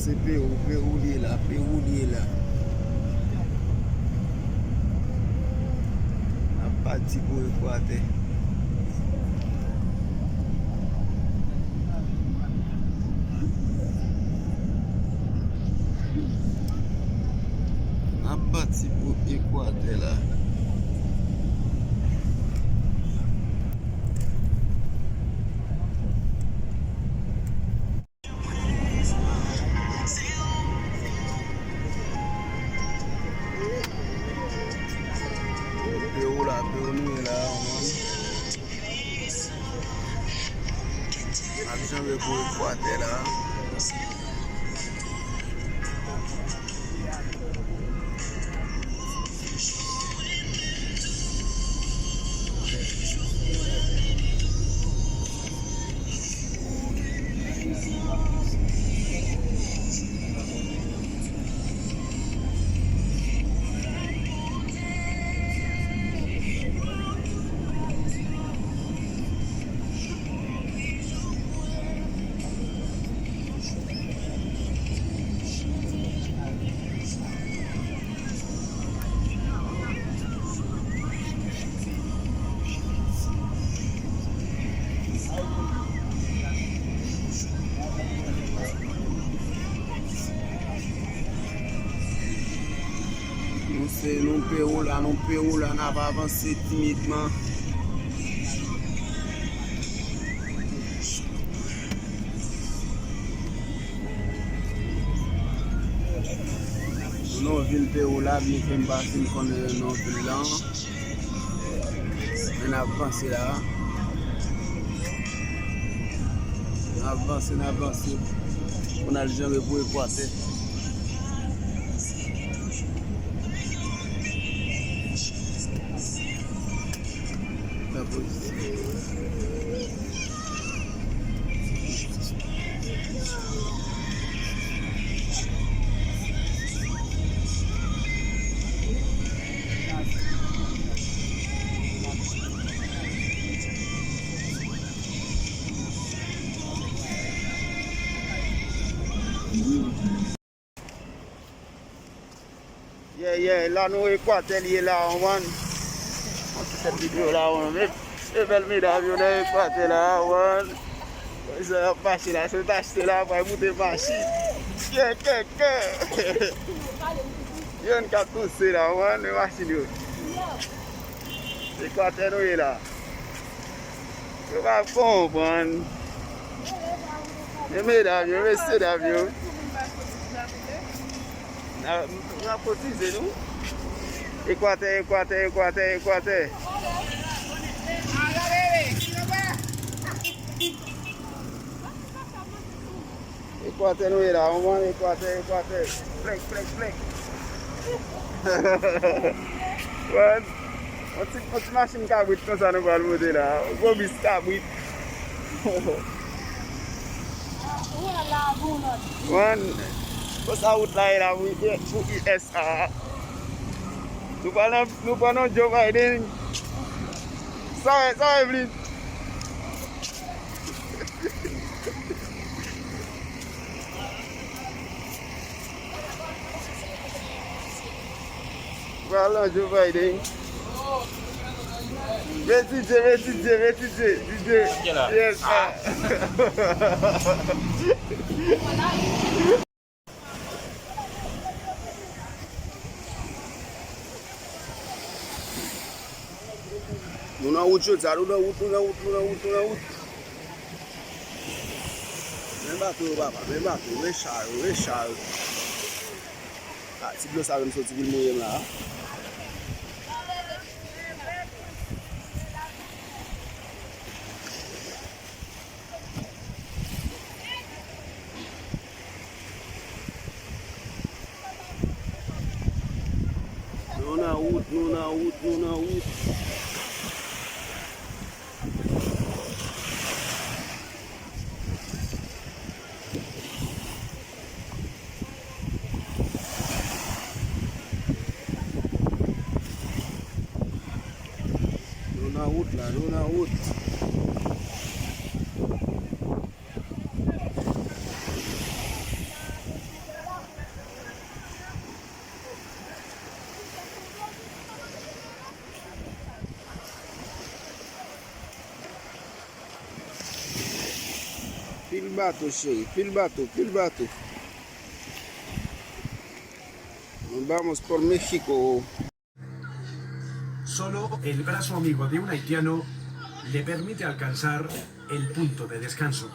se Pérou liye la, Pérou liye la. A pati pou Ekwate. A pati pou Ekwate la. Jangan buat lah. Nous Pérou là, on va avancer timidement. Nous ville Pérou là, nous faisons partie de nos villes là. On avance là. On avance. On a le genre pour Équateur. Là nous Équateur là on va cette vidéo là on met belle mesdames on est Équateur là on ça passer là c'est acheter là pour monter machine il y a une cactus là on est machine Équateur nous est là on va comprendre les mesdames messieurs d'avion on a cotisé nous Équateur. Équateur nous est là, on va Équateur. Plek. On petite machine cabrit comme ça nous va le monter là. Gros bis cabrit. Ça route là pour ISA. Nous prenons Joe Biden. Ça Evelyn. Voilà Joe Biden. DJ. Yes. Nous avons route. Même bateau, papa, Richard. Ah, si vous savez, nous sommes mourir là. Nous avons route. Luna Wood. bateau, chérie. Pile bateau, pile bateau. Nos vamos por México. Solo el brazo amigo de un haitiano le permite alcanzar el punto de descanso.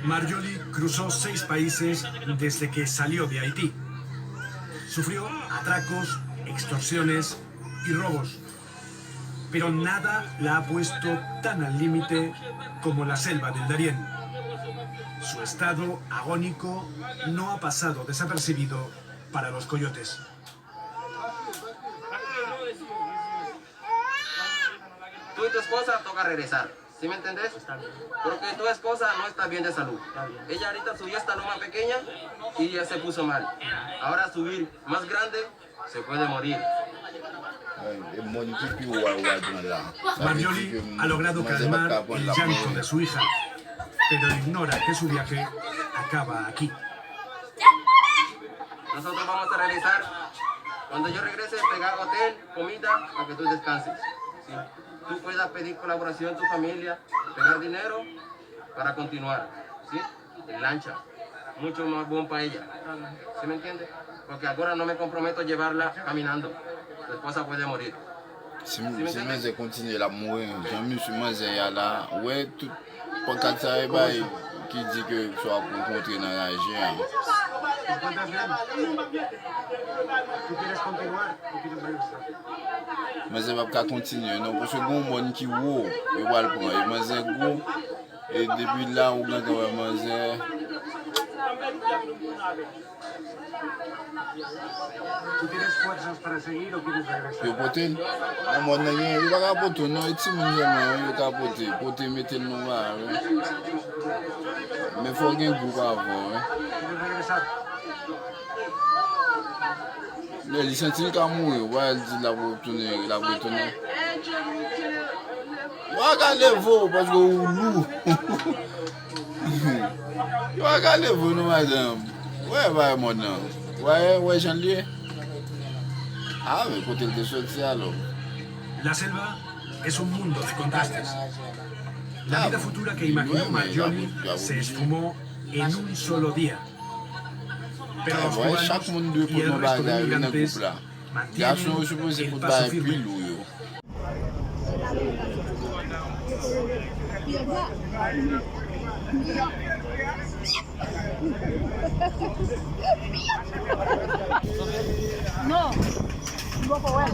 Marjolie cruzó 6 países desde que salió de Haití. Sufrió atracos, extorsiones y robos. Pero nada la ha puesto tan al límite como la selva del Darién. Su estado agónico no ha pasado desapercibido para los coyotes. Tú y tu esposa toca regresar, ¿sí me entendés? Porque tu esposa no está bien de salud. Ella ahorita subió esta loma pequeña y ya se puso mal. Ahora subir más grande se puede morir. Marjolie ha logrado calmar el llanto de su hija, pero ignora que su viaje acaba aquí. Nosotros vamos a regresar. Cuando yo regrese, pegar hotel, comida, para que tú descanses. ¿Sí? Tú puedas pedir colaboración a tu familia, pegar dinero para continuar. ¿Sí? En lancha. Mucho más bueno para ella. ¿Sí me entiendes? Porque ahora no me comprometo a llevarla caminando. Tu esposa puede morir. Si je continue à mourir, je me suis là. Ouais, tout pour quand ça est qui dit que tu vas rencontrer dans la GA. Mais je ne vais pas continuer, non, parce que bon monde qui vaut, il va le prendre. Mais c'est gros, et depuis là, on a vraiment ¿Tú tienes fuerzas para seguir o quieres regresar? yo pote, no no yo va a pote, no es un yo va a pote meter no va. Me faut que vous avant. ¿Quieres regresar? Le licencié quand mourir, ouais, dit la retourner. Regardez vous parce que vous loup. Regardez vous non madame. Ouais, va mon nom. Ouais, Jean-Louis. Ah, mais côté de social. La selva es un mundo de contrastes. La vida futura que imaginó Marjolie se esfumó en un solo día. Pero los cubanos y el resto de migrantes mantienen el paso firme. No, no puedo.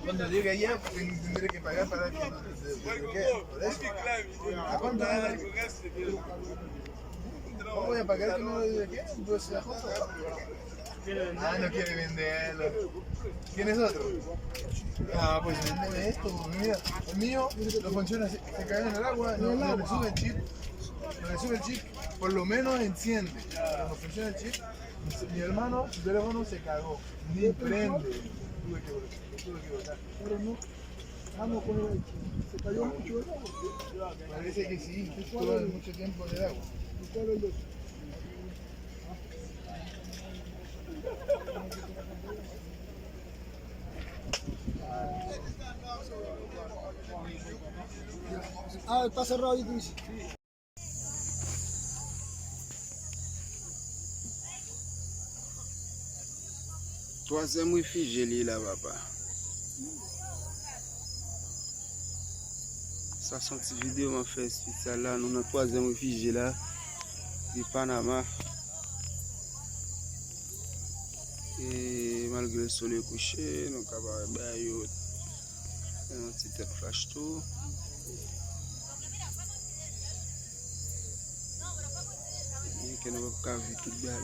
Cuando llegue allá, tendré que pagar para que por eso. ¿A cuánto ¿Cómo voy a pagar que no lo de qué? Pues la foto. Ah, no quiere venderlo. ¿Quién es otro? Ah, pues véndeme esto, mira. El mío lo funciona, se cae en el agua, no le sube el chip. No le sube el chip, por lo menos enciende. Cuando funciona el chip, mi hermano, su teléfono se cagó, ni prende. Tuve que botar. Pero no, vamos con el chip. ¿Se cayó mucho el agua? Parece que sí, estuvo mucho tiempo en el agua. Ah, está cerrado ahí, tú dices. Troisième réfugié là, papa. Ça, c'est une petite vidéo m'a fait spécial là. Nous avons le troisième réfugié là, du Panama. Et malgré le soleil couché, nous avons un petit flash tout. Et que nous avons vu tout bien.